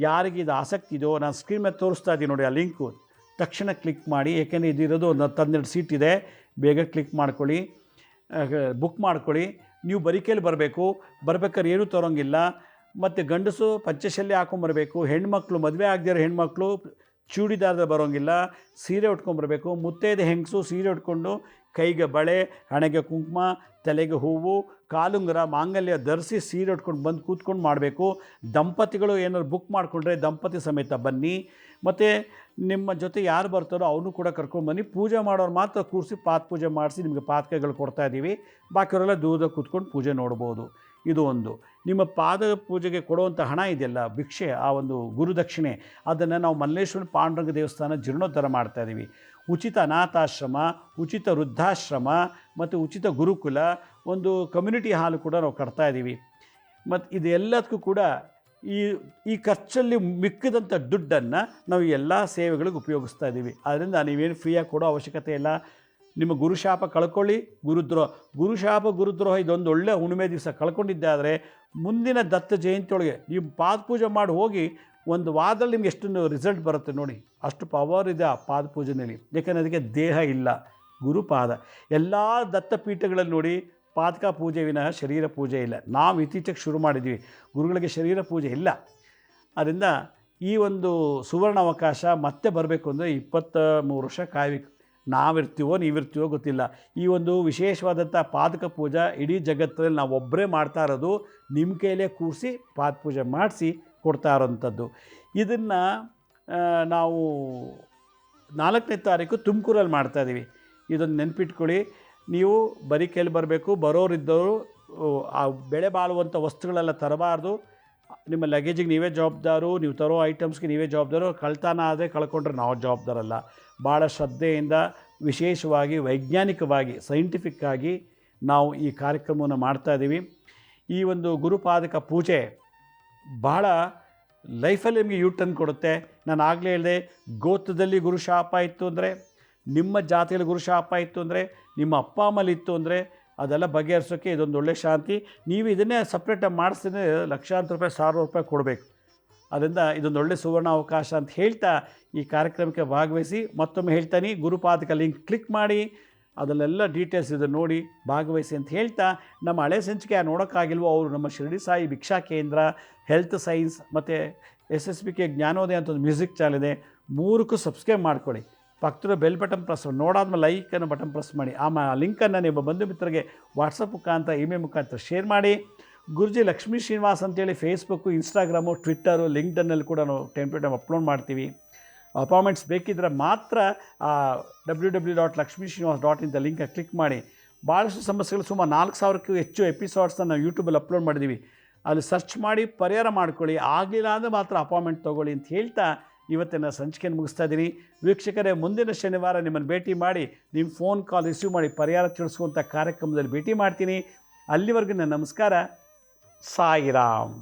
ಯಾರಿಗೆ ಇದು ಆಸಕ್ತಿ ಇದೋ ನಾನು ಸ್ಕ್ರೀನ್ ಮೇಲೆ ತೋರಿಸ್ತಾ ಇದ್ದೀನಿ ನೋಡಿ, ಆ ಲಿಂಕು ತಕ್ಷಣ ಕ್ಲಿಕ್ ಮಾಡಿ. ಏಕೆಂದರೆ ಇದಿರೋದು ಒಂದು 12 ಸೀಟ್ ಇದೆ, ಬೇಗ ಕ್ಲಿಕ್ ಮಾಡ್ಕೊಳ್ಳಿ, ಬುಕ್ ಮಾಡ್ಕೊಳ್ಳಿ. ನೀವು ಬರಿಕೆಯಲ್ಲಿ ಬರ್ಬೇಕಾದ್ರೆ ಏನೂ ತರೋಂಗಿಲ್ಲ. ಮತ್ತು ಗಂಡಸು ಪಂಚಶಲ್ಯ ಹಾಕೊಂಬರ್ಬೇಕು, ಹೆಣ್ಮಕ್ಳು ಮದುವೆ ಆಗದಿರೋ ಹೆಣ್ಮಕ್ಳು ಚೂಡಿದಾರದ ಬರೋಂಗಿಲ್ಲ, ಸೀರೆ ಉಟ್ಕೊಂಬರ್ಬೇಕು. ಮುತ್ತೈದೆ ಹೆಂಗಸು ಸೀರೆ ಉಟ್ಕೊಂಡು ಕೈಗೆ ಬಳೆ, ಹಣೆಗೆ ಕುಂಕುಮ, ತಲೆಗೆ ಹೂವು, ಕಾಲುಂಗುರ, ಮಾಂಗಲ್ಯ ಧರಿಸಿ ಸೀರೆ ಉಟ್ಕೊಂಡು ಬಂದು ಕೂತ್ಕೊಂಡು ಮಾಡಬೇಕು. ದಂಪತಿಗಳು ಏನಾದ್ರು ಬುಕ್ ಮಾಡಿಕೊಂಡ್ರೆ ದಂಪತಿ ಸಮೇತ ಬನ್ನಿ. ಮತ್ತು ನಿಮ್ಮ ಜೊತೆ ಯಾರು ಬರ್ತಾರೋ ಅವನು ಕೂಡ ಕರ್ಕೊಂಡ್ಬನ್ನಿ. ಪೂಜೆ ಮಾಡೋರು ಮಾತ್ರ ಕೂರಿಸಿ ಪಾದ ಪೂಜೆ ಮಾಡಿಸಿ ನಿಮಗೆ ಪಾದಕೆಗಳು ಕೊಡ್ತಾಯಿದ್ದೀವಿ. ಬಾಕಿಯವರೆಲ್ಲ ದೂರದಾಗ ಕೂತ್ಕೊಂಡು ಪೂಜೆ ನೋಡ್ಬೋದು. ಇದು ಒಂದು. ನಿಮ್ಮ ಪಾದ ಪೂಜೆಗೆ ಕೊಡುವಂಥ ಹಣ ಇದೆಯಲ್ಲ, ಭಿಕ್ಷೆ, ಆ ಒಂದು ಗುರುದಕ್ಷಿಣೆ, ಅದನ್ನು ನಾವು ಮಲ್ಲೇಶ್ವರ ಪಾಂಡುರಂಗ ದೇವಸ್ಥಾನ ಜೀರ್ಣೋದ್ಧಾರ ಮಾಡ್ತಾಯಿದ್ದೀವಿ. ಉಚಿತ ಅನಾಥಾಶ್ರಮ, ಉಚಿತ ವೃದ್ಧಾಶ್ರಮ ಮತ್ತು ಉಚಿತ ಗುರುಕುಲ, ಒಂದು ಕಮ್ಯುನಿಟಿ ಹಾಲು ಕೂಡ ನಾವು ಕಟ್ತಾಯಿದ್ದೀವಿ. ಮತ್ತು ಇದೆಲ್ಲದಕ್ಕೂ ಕೂಡ ಈ ಈ ಖರ್ಚಲ್ಲಿ ಮಿಕ್ಕಿದಂಥ ದುಡ್ಡನ್ನು ನಾವು ಎಲ್ಲ ಸೇವೆಗಳಿಗೆ ಉಪಯೋಗಿಸ್ತಾ ಇದ್ದೀವಿ. ಆದ್ದರಿಂದ ನೀವೇನು ಫ್ರೀಯಾಗಿ ಕೊಡೋ ಅವಶ್ಯಕತೆ ಇಲ್ಲ. ನಿಮ್ಮ ಗುರುಶಾಪ ಕಳ್ಕೊಳ್ಳಿ. ಗುರುದ್ರೋಹ ಇದೊಂದು ಒಳ್ಳೆಯ ಹುಣ್ಣಿಮೆ ದಿವಸ ಕಳ್ಕೊಂಡಿದ್ದಾದರೆ ಮುಂದಿನ ದತ್ತ ಜಯಂತಿಯೊಳಗೆ ನೀವು ಪಾದಪೂಜೆ ಮಾಡಿ ಹೋಗಿ ಒಂದು ವಾರದಲ್ಲಿ ನಿಮ್ಗೆ ಎಷ್ಟು ರಿಸಲ್ಟ್ ಬರುತ್ತೆ ನೋಡಿ. ಅಷ್ಟು ಪವರ್ ಇದೆ ಆ ಪಾದಪೂಜೆಯಲ್ಲಿ. ಯಾಕಂದರೆ ಅದಕ್ಕೆ ದೇಹ ಇಲ್ಲ, ಗುರುಪಾದ. ಎಲ್ಲ ದತ್ತಪೀಠಗಳಲ್ಲಿ ನೋಡಿ ಪಾದಕ ಪೂಜೆ ವಿನಃ ಶರೀರ ಪೂಜೆ ಇಲ್ಲ. ನಾವು ಇತ್ತೀಚೆಗೆ ಶುರು ಮಾಡಿದ್ದೀವಿ, ಗುರುಗಳಿಗೆ ಶರೀರ ಪೂಜೆ ಇಲ್ಲ. ಅದರಿಂದ ಈ ಒಂದು ಸುವರ್ಣ ಅವಕಾಶ ಮತ್ತೆ ಬರಬೇಕು ಅಂದರೆ 23 ವರ್ಷ ಕಾಯಬೇಕು. ನಾವಿರ್ತೀವೋ ನೀವಿರ್ತೀವೋ ಗೊತ್ತಿಲ್ಲ. ಈ ಒಂದು ವಿಶೇಷವಾದಂಥ ಪಾದಕ ಪೂಜೆ ಇಡೀ ಜಗತ್ತಲ್ಲಿ ನಾವು ಒಬ್ಬರೇ ಮಾಡ್ತಾ ಇರೋದು. ನಿಮ್ಮ ಕೈಲೇ ಕೂರಿಸಿ ಪಾದಪೂಜೆ ಮಾಡಿಸಿ ಕೊಡ್ತಾ ಇರೋಂಥದ್ದು. ಇದನ್ನು ನಾವು 4ನೇ ತಾರೀಕು ತುಮಕೂರಲ್ಲಿ ಮಾಡ್ತಾಯಿದ್ದೀವಿ. ಇದನ್ನು ನೆನ್ಪಿಟ್ಕೊಳ್ಳಿ. ನೀವು ಬರೀ ಕೈಲಿ ಬರಬೇಕು. ಬರೋರಿದ್ದವರು ಆ ಬೆಳೆ ಬಾಳುವಂಥ ವಸ್ತುಗಳೆಲ್ಲ ತರಬಾರ್ದು. ನಿಮ್ಮ ಲಗೇಜಿಗೆ ನೀವೇ ಜವಾಬ್ದಾರು, ನೀವು ತರೋ ಐಟಮ್ಸ್ಗೆ ನೀವೇ ಜವಾಬ್ದಾರು. ಕಳ್ತನ ಆದರೆ ಕಳ್ಕೊಂಡ್ರೆ ನಾವು ಜವಾಬ್ದಾರಲ್ಲ. ಭಾಳ ಶ್ರದ್ಧೆಯಿಂದ ವಿಶೇಷವಾಗಿ ವೈಜ್ಞಾನಿಕವಾಗಿ ಸೈಂಟಿಫಿಕ್ಕಾಗಿ ನಾವು ಈ ಕಾರ್ಯಕ್ರಮವನ್ನು ಮಾಡ್ತಾಯಿದ್ದೀವಿ. ಈ ಒಂದು ಗುರುಪಾದಕ ಪೂಜೆ ಭಾಳ ಲೈಫಲ್ಲಿ ನಿಮಗೆ ಯೂಟರ್ನ್ ಕೊಡುತ್ತೆ. ನಾನು ಆಗಲೇ ಹೇಳಿದೆ, ಗೋತ್ರದಲ್ಲಿ ಗುರುಶಾಪ ಇತ್ತು ಅಂದರೆ, ನಿಮ್ಮ ಜಾತಿಯಲ್ಲಿ ಗುರುಶಾಪ ಇತ್ತು ಅಂದರೆ, ನಿಮ್ಮ ಅಪ್ಪ ಅಮ್ಮಲ್ಲಿ ಇತ್ತು ಅಂದರೆ ಅದೆಲ್ಲ ಬಗೆಹರಿಸೋಕ್ಕೆ ಇದೊಂದು ಒಳ್ಳೆಯ ಶಾಂತಿ. ನೀವು ಇದನ್ನೇ ಸಪ್ರೇಟಾಗಿ ಮಾಡಿಸಿದ್ರೆ ಲಕ್ಷಾಂತರ ರೂಪಾಯಿ, ಸಾವಿರ ರೂಪಾಯಿ ಕೊಡಬೇಕು. ಅದರಿಂದ ಇದೊಂದು ಒಳ್ಳೆಯ ಸುವರ್ಣ ಅವಕಾಶ ಅಂತ ಹೇಳ್ತಾ ಈ ಕಾರ್ಯಕ್ರಮಕ್ಕೆ ಭಾಗವಹಿಸಿ. ಮತ್ತೊಮ್ಮೆ ಹೇಳ್ತಾನೆ, ಗುರುಪಾದಕ ಲಿಂಕ್ ಕ್ಲಿಕ್ ಮಾಡಿ ಅದರಲ್ಲೆಲ್ಲ ಡೀಟೇಲ್ಸ್ ಇದೆ ನೋಡಿ, ಭಾಗವಹಿಸಿ ಅಂತ ಹೇಳ್ತಾ, ನಮ್ಮ ಹಳೆ ಸಂಚಿಕೆ ನೋಡೋಕ್ಕಾಗಿಲ್ವೋ ಅವರು ನಮ್ಮ ಶಿರಡಿ ಸಾಯಿ ಭಿಕ್ಷಾ ಕೇಂದ್ರ, ಹೆಲ್ತ್ ಸೈನ್ಸ್ ಮತ್ತು SSBK ಜ್ಞಾನೋದಯ ಅಂತ ಒಂದು ಮ್ಯೂಸಿಕ್ ಚಾನಲ್ ಇದೆ. 3ಕ್ಕೂ ಸಬ್ಸ್ಕ್ರೈಬ್ ಮಾಡ್ಕೊಳ್ಳಿ. ಪಕ್ಕದ ಬೆಲ್ ಬಟನ್ ಪ್ರೆಸ್ ಮಾಡಿ, ನೋಡಾದ್ಮೇಲೆ ಲೈಕನ್ನು ಬಟನ್ ಪ್ರೆಸ್ ಮಾಡಿ. ಆ ಲಿಂಕನ್ನು ನಿಮ್ಮ ಬಂಧು ಮಿತ್ರರಿಗೆ ವಾಟ್ಸಪ್ ಮುಖಾಂತರ, ಇಮೇಲ್ ಮುಖಾಂತರ ಶೇರ್ ಮಾಡಿ. ಗುರುಜಿ ಲಕ್ಷ್ಮೀ ಶ್ರೀನಿವಾಸ್ ಅಂತೇಳಿ ಫೇಸ್ಬುಕ್ಕು, ಇನ್ಸ್ಟಾಗ್ರಾಮು, ಟ್ವಿಟ್ಟರು, ಲಿಂಕ್ಡ್ಇನ್ನಲ್ಲಿ ಕೂಡ ನಾವು ಟೈಮ್ ಟು ಟೈಮ್ ಅಪ್ಲೋಡ್ ಮಾಡ್ತೀವಿ. ಅಪಾಯಿಂಟ್ಮೆಂಟ್ಸ್ ಬೇಕಿದ್ದರೆ ಮಾತ್ರ www.lakshmisrinivas.in ಅಂತ ಲಿಂಕನ್ನು ಕ್ಲಿಕ್ ಮಾಡಿ. ಭಾಳಷ್ಟು ಸಮಸ್ಯೆಗಳು, ಸುಮಾರು 4000ಕ್ಕೂ ಹೆಚ್ಚು ಎಪಿಸೋಡ್ಸ್ನ ನಾವು ಯೂಟ್ಯೂಬಲ್ಲಿ ಅಪ್ಲೋಡ್ ಮಾಡಿದ್ದೀವಿ. ಅಲ್ಲಿ ಸರ್ಚ್ ಮಾಡಿ ಪರಿಹಾರ ಮಾಡ್ಕೊಳ್ಳಿ. ಆಗಲಿಲ್ಲ ಅಂದರೆ ಮಾತ್ರ ಅಪಾಯಿಂಟ್ಮೆಂಟ್ ತೊಗೊಳ್ಳಿ ಅಂತ ಹೇಳ್ತಾ ಇವತ್ತಿನ ಸಂಚಿಕೆಯನ್ನು ಮುಗಿಸ್ತಾ ಇದ್ದೀನಿ. ವೀಕ್ಷಕರೇ, ಮುಂದಿನ ಶನಿವಾರ ನಿಮ್ಮನ್ನು ಭೇಟಿ ಮಾಡಿ, ನಿಮ್ಮ ಫೋನ್ ಕಾಲ್ ರಿಸೀವ್ ಮಾಡಿ ಪರಿಹಾರ ತಿಳಿಸುವಂಥ ಕಾರ್ಯಕ್ರಮದಲ್ಲಿ ಭೇಟಿ ಮಾಡ್ತೀನಿ. ಅಲ್ಲಿವರೆಗೂ ನನ್ನ ನಮಸ್ಕಾರ. ಸಾಯಿರಾಮ್.